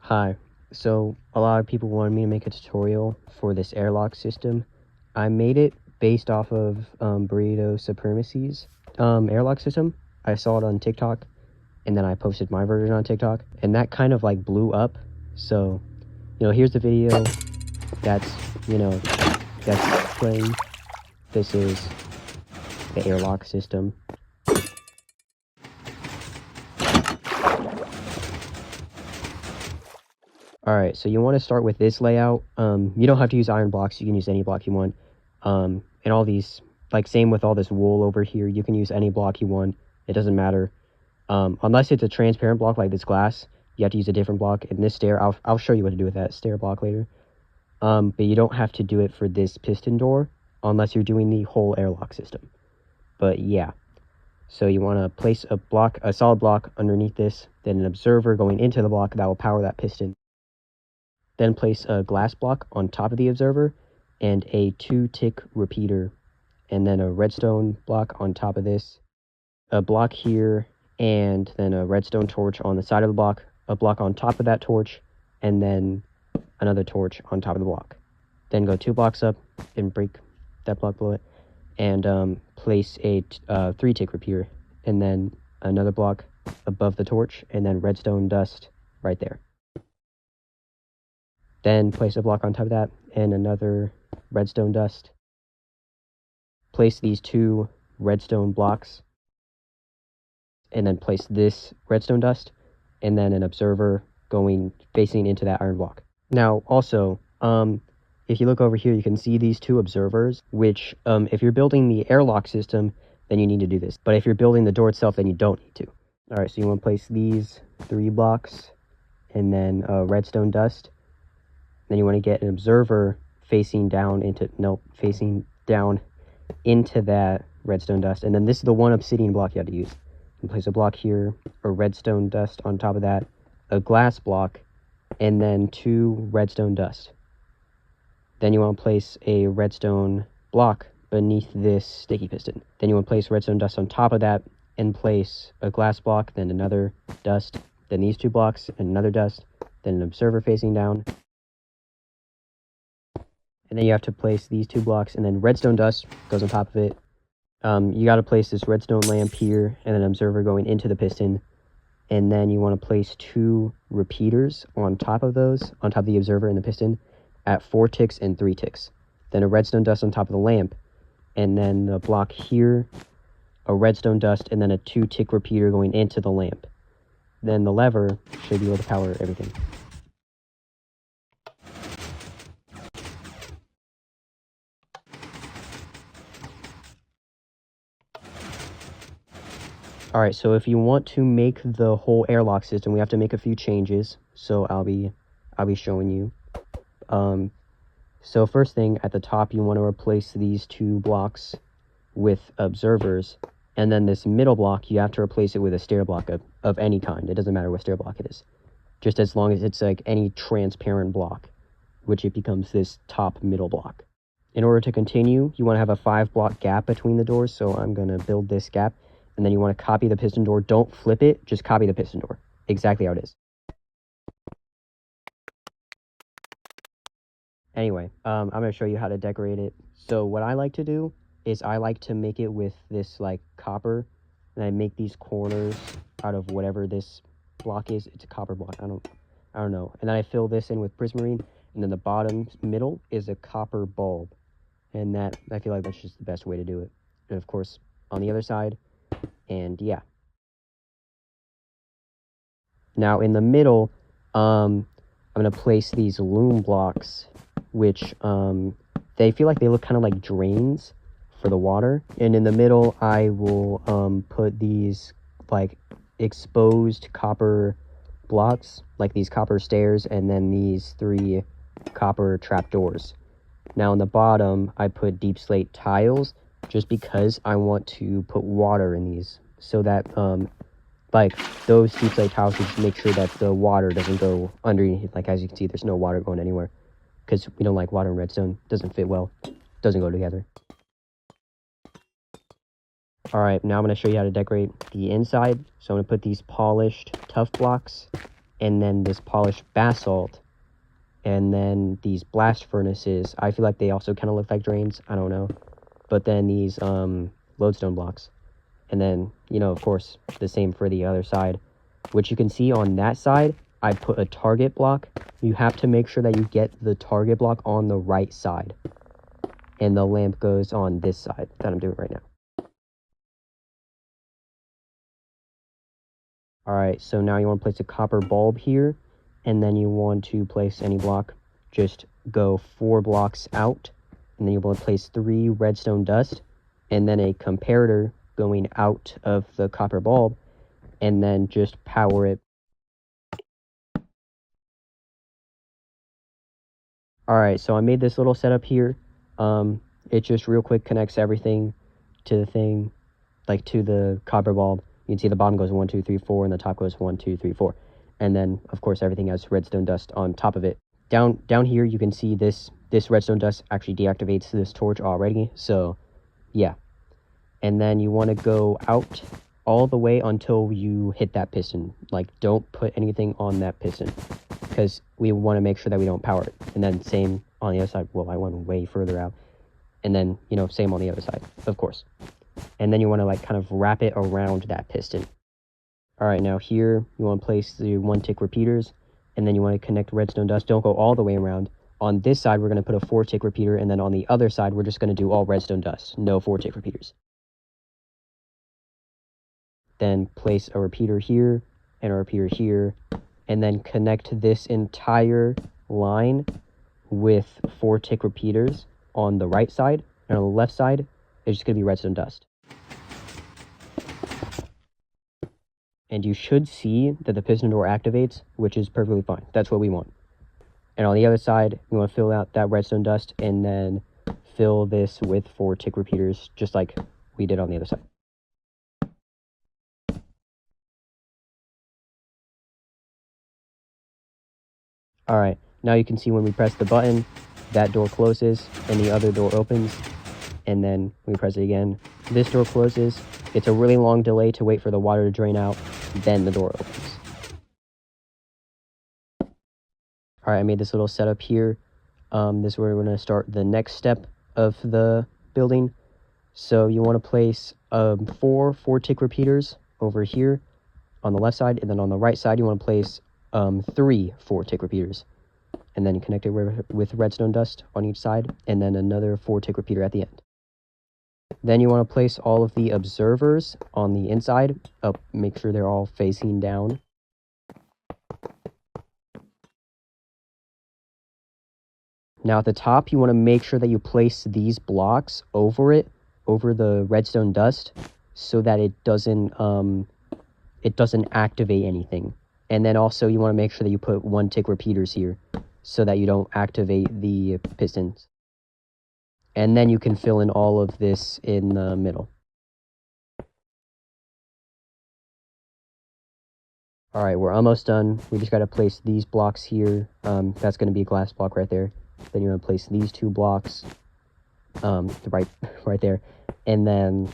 Hi, so a lot of people wanted me to make a tutorial for this airlock system. I made it based off of Burrito Supremacy's airlock system. I saw it on TikTok, and then I posted my version on TikTok, and that kind of like blew up. So, here's the video that's, that's playing. This is the airlock system. Alright, so you want to start with this layout. You don't have to use iron blocks, you can use any block you want. And all these, like same with all this wool over here, you can use any block you want. It doesn't matter. Unless it's a transparent block like this glass, you have to use a different block. And this stair, I'll show you what to do with that stair block later. But you don't have to do it for this piston door, unless you're doing the whole airlock system. But yeah. So you want to place a solid block underneath this, then an observer going into the block that will power that piston. Then place a glass block on top of the observer and a 2-tick repeater, and then a redstone block on top of this, a block here, and then a redstone torch on the side of the block, a block on top of that torch, and then another torch on top of the block. Then go 2 blocks up and break that block below it, and place a 3-tick repeater, and then another block above the torch, and then redstone dust right there. Then place a block on top of that and another redstone dust. Place these 2 redstone blocks, and then place this redstone dust, and then an observer facing into that iron block. Now also, if you look over here, you can see these 2 observers, which if you're building the airlock system, then you need to do this. But if you're building the door itself, then you don't need to. Alright, so you want to place these 3 blocks, and then redstone dust. Then you want to get an observer facing down into that redstone dust. And then this is the 1 obsidian block you have to use. You place a block here, a redstone dust on top of that, a glass block, and then 2 redstone dust. Then you want to place a redstone block beneath this sticky piston. Then you want to place redstone dust on top of that and place a glass block, then another dust, then these 2 blocks and another dust, then an observer facing down. And then you have to place these 2 blocks, and then redstone dust goes on top of it. You got to place this redstone lamp here, and an observer going into the piston. And then you want to place 2 repeaters on top of those, on top of the observer and the piston, at 4 ticks and 3 ticks. Then a redstone dust on top of the lamp, and then the block here, a redstone dust, and then a 2-tick repeater going into the lamp. Then the lever should be able to power everything. Alright, so if you want to make the whole airlock system, we have to make a few changes. So I'll be showing you. So first thing, at the top you want to replace these 2 blocks with observers, and then this middle block you have to replace it with a stair block of any kind. It doesn't matter what stair block it is, just as long as it's like any transparent block, which it becomes this top middle block. In order to continue, you want to have a 5-block gap between the doors, so I'm going to build this gap. And then you want to copy the piston door. Don't flip it, just copy the piston door. Exactly how it is. Anyway, I'm going to show you how to decorate it. So what I like to do is I like to make it with this like copper. And I make these corners out of whatever this block is. It's a copper block. I don't know. And then I fill this in with prismarine. And then the bottom middle is a copper bulb. And that, I feel like that's just the best way to do it. And of course, on the other side, and yeah. Now in the middle, I'm going to place these loom blocks, which they feel like they look kind of like drains for the water. And in the middle, I will put these like exposed copper blocks, like these copper stairs, and then these 3 copper trapdoors. Now in the bottom, I put deep slate tiles, just because I want to put water in these, so that like those deep slate tiles will just make sure that the water doesn't go underneath. Like as you can see, there's no water going anywhere, because we don't like water and redstone. It doesn't fit well, doesn't go together. Alright, now I'm going to show you how to decorate the inside. So I'm going to put these polished tough blocks and then this polished basalt, and then these blast furnaces. I feel like they also kind of look like drains. I don't know. But then these lodestone blocks. And then, you know, of course, the same for the other side, which you can see on that side, I put a target block. You have to make sure that you get the target block on the right side. And the lamp goes on this side that I'm doing right now. Alright, so now you want to place a copper bulb here, and then you want to place any block. Just go 4 blocks out, and then you want to place 3 redstone dust, and then a comparator going out of the copper bulb, and then just power it. Alright, so I made this little setup here. It just real quick connects everything to the thing, like to the copper bulb. You can see the bottom goes 1, 2, 3, 4, and the top goes 1, 2, 3, 4. And then, of course, everything has redstone dust on top of it. Down here, you can see this redstone dust actually deactivates this torch already. So, yeah. And then you want to go out all the way until you hit that piston. Like, don't put anything on that piston, because we want to make sure that we don't power it. And then same on the other side. Well, I went way further out. And then, you know, same on the other side, of course. And then you want to like kind of wrap it around that piston. Alright, now here you want to place the 1-tick repeaters, and then you want to connect redstone dust. Don't go all the way around. On this side we're going to put a 4-tick repeater, and then on the other side we're just going to do all redstone dust, no 4-tick repeaters. Then place a repeater here and a repeater here, and then connect this entire line with 4-tick repeaters on the right side, and on the left side it's just going to be redstone dust. And you should see that the piston door activates, which is perfectly fine. That's what we want. And on the other side, you want to fill out that redstone dust, and then fill this with 4-tick repeaters, just like we did on the other side. Alright, now you can see when we press the button, that door closes, and the other door opens. And then we press it again. This door closes. It's a really long delay to wait for the water to drain out. Then the door opens. Alright, I made this little setup here. This is where we're going to start the next step of the building. So you want to place 4 4-tick repeaters over here on the left side. And then on the right side, you want to place 3 4-tick repeaters. And then connect it with redstone dust on each side. And then another 4-tick repeater at the end. Then you want to place all of the observers on the inside. Make sure they're all facing down. Now at the top, you want to make sure that you place these blocks over it, over the redstone dust, so that it doesn't activate anything. And then also you want to make sure that you put 1-tick repeaters here, so that you don't activate the pistons. And then you can fill in all of this in the middle. Alright, we're almost done. We just got to place these blocks here. That's going to be a glass block right there. Then you want to place these 2 blocks right there. And then,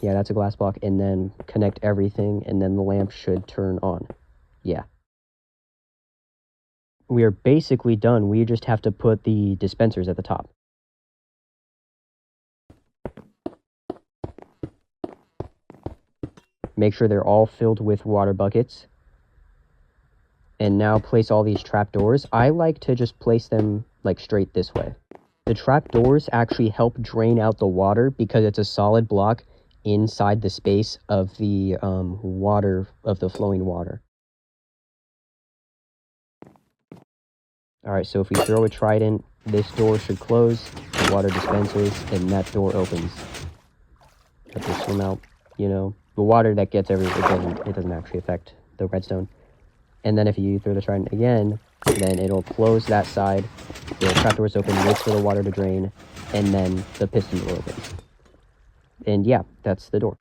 yeah, that's a glass block. And then connect everything, and then the lamp should turn on. Yeah. We are basically done. We just have to put the dispensers at the top. Make sure they're all filled with water buckets. And now place all these trapdoors. I like to just place them like straight this way. The trapdoors actually help drain out the water because it's a solid block inside the space of the flowing water. Alright, so if we throw a trident, this door should close, the water dispensers, and that door opens. Let this swim out, you know. The water that gets everywhere, it doesn't actually affect the redstone. And then if you throw the trident again, then it'll close that side, the trapdoor's open, waits for the water to drain, and then the piston door opens. And yeah, that's the door.